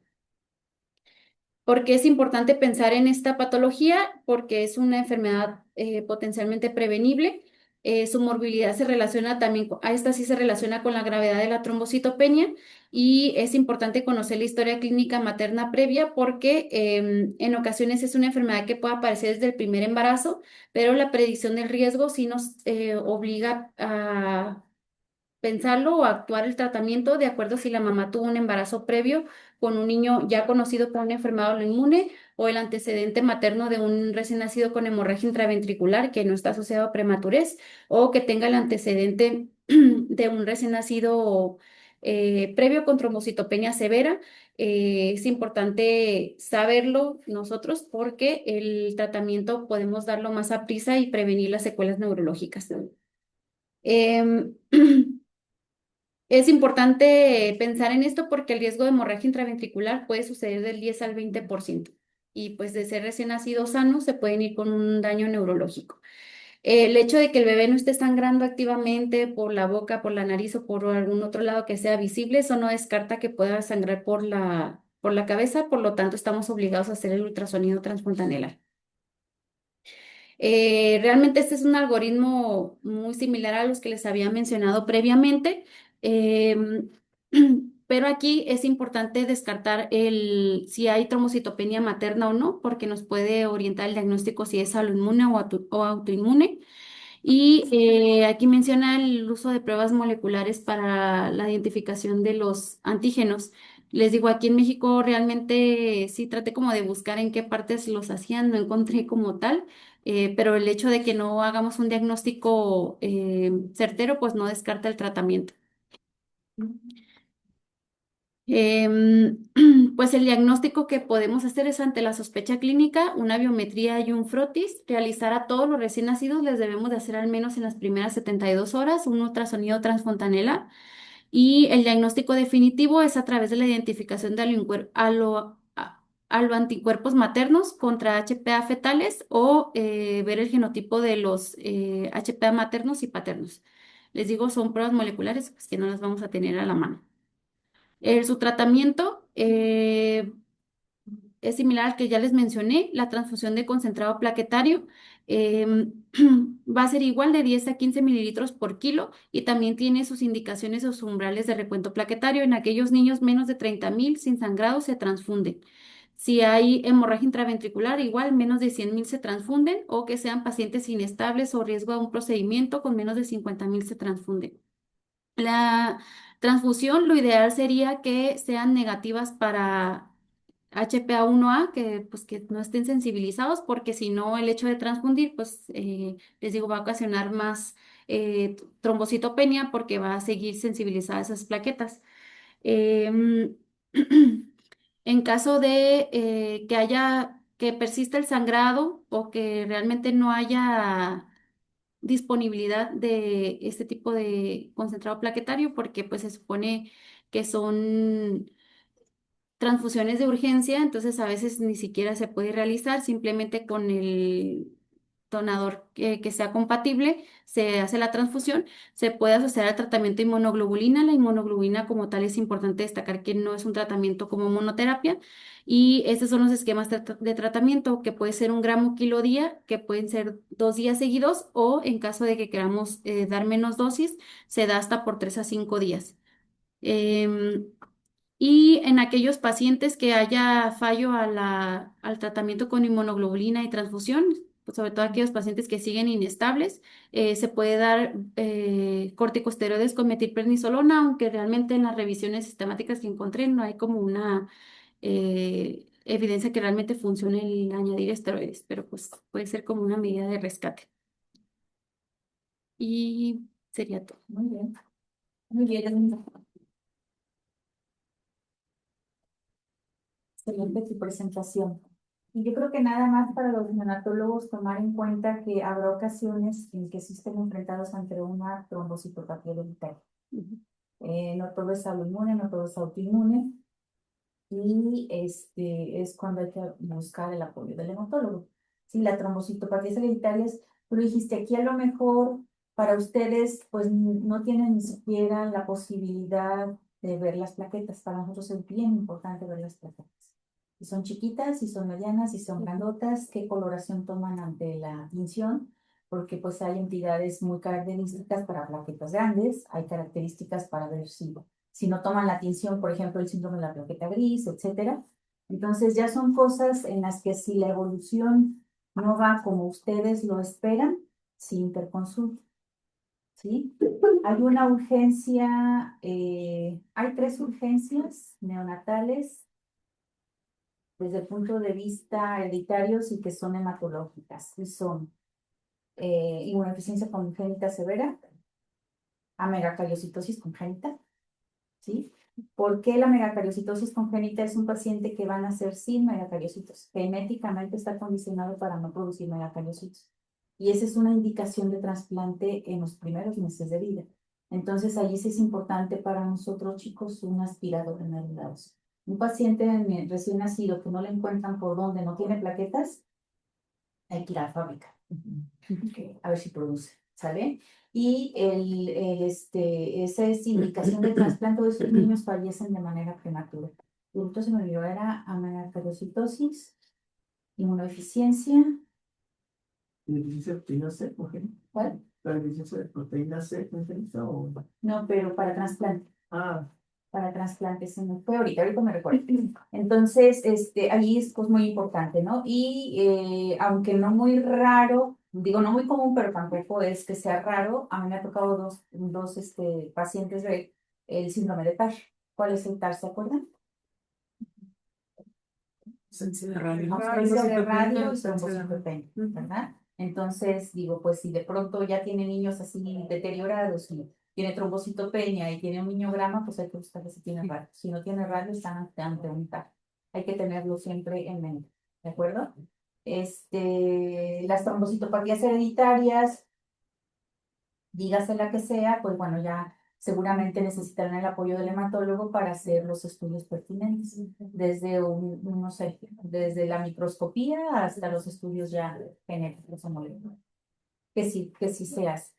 S2: ¿Por qué es importante pensar en esta patología? Porque es una enfermedad potencialmente prevenible. Su morbilidad se relaciona también, a esta sí se relaciona con la gravedad de la trombocitopenia y es importante conocer la historia clínica materna previa porque en ocasiones es una enfermedad que puede aparecer desde el primer embarazo, pero la predicción del riesgo sí nos obliga a pensarlo o actuar el tratamiento de acuerdo si la mamá tuvo un embarazo previo con un niño ya conocido por una enfermedad autoinmune o el antecedente materno de un recién nacido con hemorragia intraventricular que no está asociado a prematurez o que tenga el antecedente de un recién nacido previo con trombocitopenia severa. Es importante saberlo nosotros porque el tratamiento podemos darlo más a prisa y prevenir las secuelas neurológicas. Em, Es importante pensar en esto porque el riesgo de hemorragia intraventricular puede suceder del 10 al 20%. Y pues de ser recién nacidos sanos se pueden ir con un daño neurológico. El hecho de que el bebé no esté sangrando activamente por la boca, por la nariz o por algún otro lado que sea visible, eso no descarta que pueda sangrar por la cabeza, por lo tanto estamos obligados a hacer el ultrasonido transfontanelar. Realmente este es un algoritmo muy similar a los que les había mencionado previamente, em, pero aquí es importante descartar si hay trombocitopenia materna o no, porque nos puede orientar el diagnóstico si es aloinmune o autoinmune. Y aquí menciona el uso de pruebas moleculares para la identificación de los antígenos. Les digo, aquí en México realmente sí traté como de buscar en qué partes los hacían, no encontré como tal, pero el hecho de que no hagamos un diagnóstico certero, pues no descarta el tratamiento. Em, pues el diagnóstico que podemos hacer es ante la sospecha clínica, una biometría y un frotis. Realizar a todos los recién nacidos les debemos de hacer al menos en las primeras 72 horas un ultrasonido transfontanela y el diagnóstico definitivo es a través de la identificación de aloanticuerpos maternos contra HPA fetales o ver el genotipo de los HPA maternos y paternos. Les digo, son pruebas moleculares pues, que no las vamos a tener a la mano. Su tratamiento es similar al que ya les mencioné, la transfusión de concentrado plaquetario va a ser igual de 10 a 15 mililitros por kilo y también tiene sus indicaciones o sus umbrales de recuento plaquetario. En aquellos niños menos de 30,000 sin sangrado se transfunden. Si hay hemorragia intraventricular, igual menos de 100,000 se transfunden o que sean pacientes inestables o riesgo a un procedimiento con menos de 50,000 se transfunden. La transfusión, lo ideal sería que sean negativas para HPA1A, que no estén sensibilizados, porque si no, el hecho de transfundir, pues les digo, va a ocasionar más trombocitopenia porque va a seguir sensibilizadas esas plaquetas. Em, en caso de que persista el sangrado o que realmente no haya disponibilidad de este tipo de concentrado plaquetario porque pues se supone que son transfusiones de urgencia, entonces a veces ni siquiera se puede realizar, simplemente con el donador que sea compatible, se hace la transfusión, se puede asociar al tratamiento de inmunoglobulina. La inmunoglobulina como tal es importante destacar que no es un tratamiento como monoterapia y estos son los esquemas de tratamiento que puede ser 1 gramo kilo día, que pueden ser 2 días seguidos o en caso de que queramos dar menos dosis, se da hasta por 3 a 5 días. Em, y en aquellos pacientes que haya fallo al tratamiento con inmunoglobulina y transfusión, pues sobre todo aquellos pacientes que siguen inestables, se puede dar corticosteroides con metilprednisolona, aunque realmente en las revisiones sistemáticas que encontré no hay como una evidencia que realmente funcione el añadir esteroides, pero pues puede ser como una medida de rescate. Y sería todo.
S3: Muy bien. Muy bien. Excelente tu presentación. Y yo creo que nada más para los neonatólogos tomar en cuenta que habrá ocasiones en que sí estén enfrentados ante una trombocitopatía hereditaria.
S2: Ujú.
S3: No todo es autoinmune, no todo es autoinmune. Y es cuando hay que buscar el apoyo del hematólogo. Si la trombocitopatía hereditaria es, tú dijiste aquí a lo mejor para ustedes pues no tienen ni siquiera la posibilidad de ver las plaquetas. Para nosotros es bien importante ver las plaquetas. Si son chiquitas, si son medianas, si son grandotas, qué coloración toman ante la tinción, porque pues hay entidades muy características para plaquetas grandes, hay características para ver si no toman la tinción, por ejemplo, el síndrome de la plaqueta gris, etcétera. Entonces ya son cosas en las que si la evolución no va como ustedes lo esperan, sí interconsulta. ¿Sí? Hay una urgencia, hay 3 urgencias neonatales desde el punto de vista hereditarios y que son hematológicas, y son inmunodeficiencia congénita severa, amegacardiocitosis congénita, ¿sí? ¿Por qué la megacariocitosis congénita es un paciente que va a nacer sin megacariocitos? Genéticamente está condicionado para no producir megacariocitos. Y esa es una indicación de trasplante en los primeros meses de vida. Entonces, allí sí es importante para nosotros, chicos, un aspirador de nervios. Un paciente recién nacido que no le encuentran por dónde, no tiene plaquetas, hay que ir a la fábrica. A ver si produce, ¿sale? Y esa es indicación de trasplante de esos niños fallecen de manera prematura. Y entonces me olvidó, era amenacariocitosis, inmunodeficiencia,
S1: ¿Y deficiencia de proteína C, congénita?
S3: ¿cuál?
S1: ¿La deficiencia de proteína C congénita o...?
S3: No, pero para trasplante.
S1: Ah,
S3: Para trasplante, se me fue ahorita me recuerdo. Entonces, ahí es pues, muy importante, ¿no? Y aunque no muy raro, digo no muy común, pero tampoco es que sea raro, a mí me ha tocado dos pacientes de el síndrome de TAR. ¿Cuál es el TAR? ¿Se acuerdan?
S1: ausencia de radio.
S3: Ausencia de radio y trombocitopenia, ¿verdad? Entonces, digo, pues si de pronto ya tiene niños así deteriorados y tiene trombocitopenia y tiene un niñograma, pues hay que buscar que si tiene radio. Si no tiene radio, están ante un TAR. Hay que tenerlo siempre en mente, ¿de acuerdo? Las trombocitopatías hereditarias, dígase la que sea, pues bueno, ya seguramente necesitarán el apoyo del hematólogo para hacer los estudios pertinentes, desde no sé, desde la microscopía hasta los estudios ya genéticos o moleculares, que sí se hace.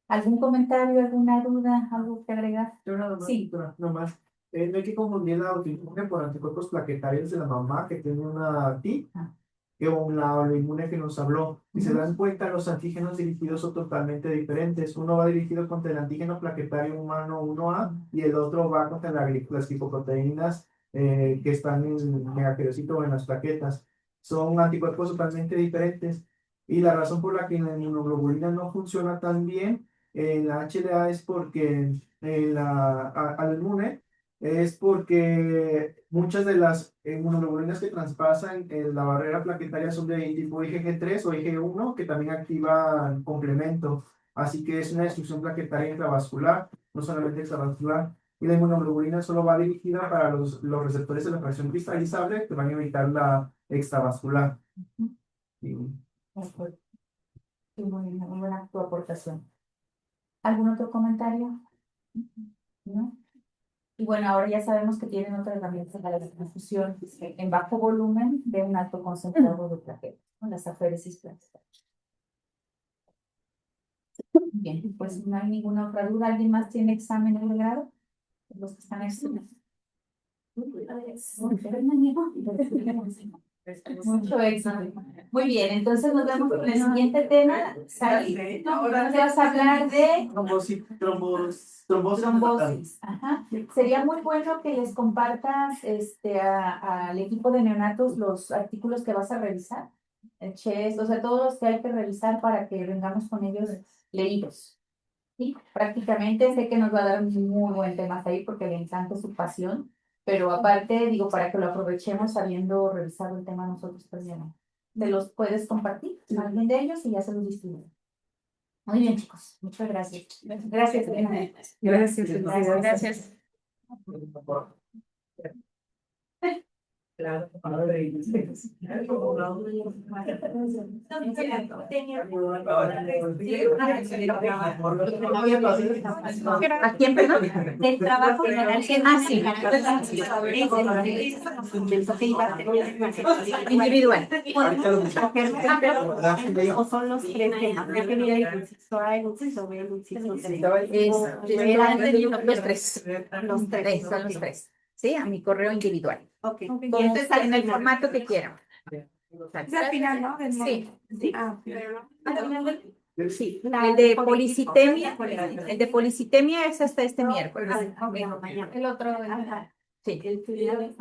S3: ¿Algún comentario, alguna duda, algo que agregar?
S1: Yo nada más,
S3: Sí.
S1: doctora, no más. No hay que confundir la autoinmune por anticuerpos plaquetarios de la mamá que tiene una TI
S3: Ah.
S1: que con la autoinmune que nos habló. Si se
S3: Ujú.
S1: dan cuenta, los antígenos dirigidos son totalmente diferentes. Uno va dirigido contra el antígeno plaquetario humano 1A y el otro va contra las lipoproteínas que están en el megacariocito o en las plaquetas. Son anticuerpos totalmente diferentes. Y la razón por la que la inmunoglobulina no funciona tan bien en la HLA es porque al inmune es porque muchas de las inmunoglobulinas que traspasan la barrera plaquetaria son de tipo IgG3 o IgG1 que también activan complemento. Así que es una destrucción plaquetaria intravascular, no solamente extravascular. Y la inmunoglobulina solo va dirigida para los receptores de la fracción cristalizable que van a evitar la extravascular. Y
S3: De acuerdo. Sí, muy buena tu aportación. ¿Algún otro comentario? ¿No? Y bueno, ahora ya sabemos que tienen otra herramienta para la difusión en bajo volumen de un alto concentrado de plaquetas, ¿no? Las aféresis plaquetarias. Bien, pues no hay ninguna otra duda. ¿Alguien más tiene examen de grado? Los que están estudiando. Mucho éxito. Muy bien, entonces nos vemos con el siguiente tema. Sally, ahora te vas a hablar de
S1: trombosis.
S3: trombosis. Ajá. Sería muy bueno que les compartas al equipo de neonatos los artículos que vas a revisar. El chest, o sea, todos los que hay que revisar para que vengamos con ellos leídos. Sí, prácticamente sé que nos va a dar un muy buen tema ahí porque le encanta su pasión, pero aparte, digo, para que lo aprovechemos habiendo revisado el tema nosotros previamente. ¿Te los puedes compartir a alguien de ellos y ya se los distribuyo? Muy bien, chicos. Muchas gracias. Gracias, Elena.
S2: Gracias.
S3: Gracias.
S1: Claro.
S3: ¿A quién, perdón? Del trabajo general. Sí. Individual.
S4: O son los tres temas. Creo que viene el inciso A, el inciso B, el inciso C.
S3: Los tres. Los tres, son los tres. Sí, a mi correo individual.
S4: Ok.
S3: Como en el formato que quieran.
S4: Es al final, ¿no?
S3: Sí. Sí.
S4: Ah, pero no. Al final del...
S3: Sí. El de policitemia es hasta este miércoles.
S4: Ah, ok, mañana.
S3: El otro,
S4: Ajá.
S3: sí.
S4: El final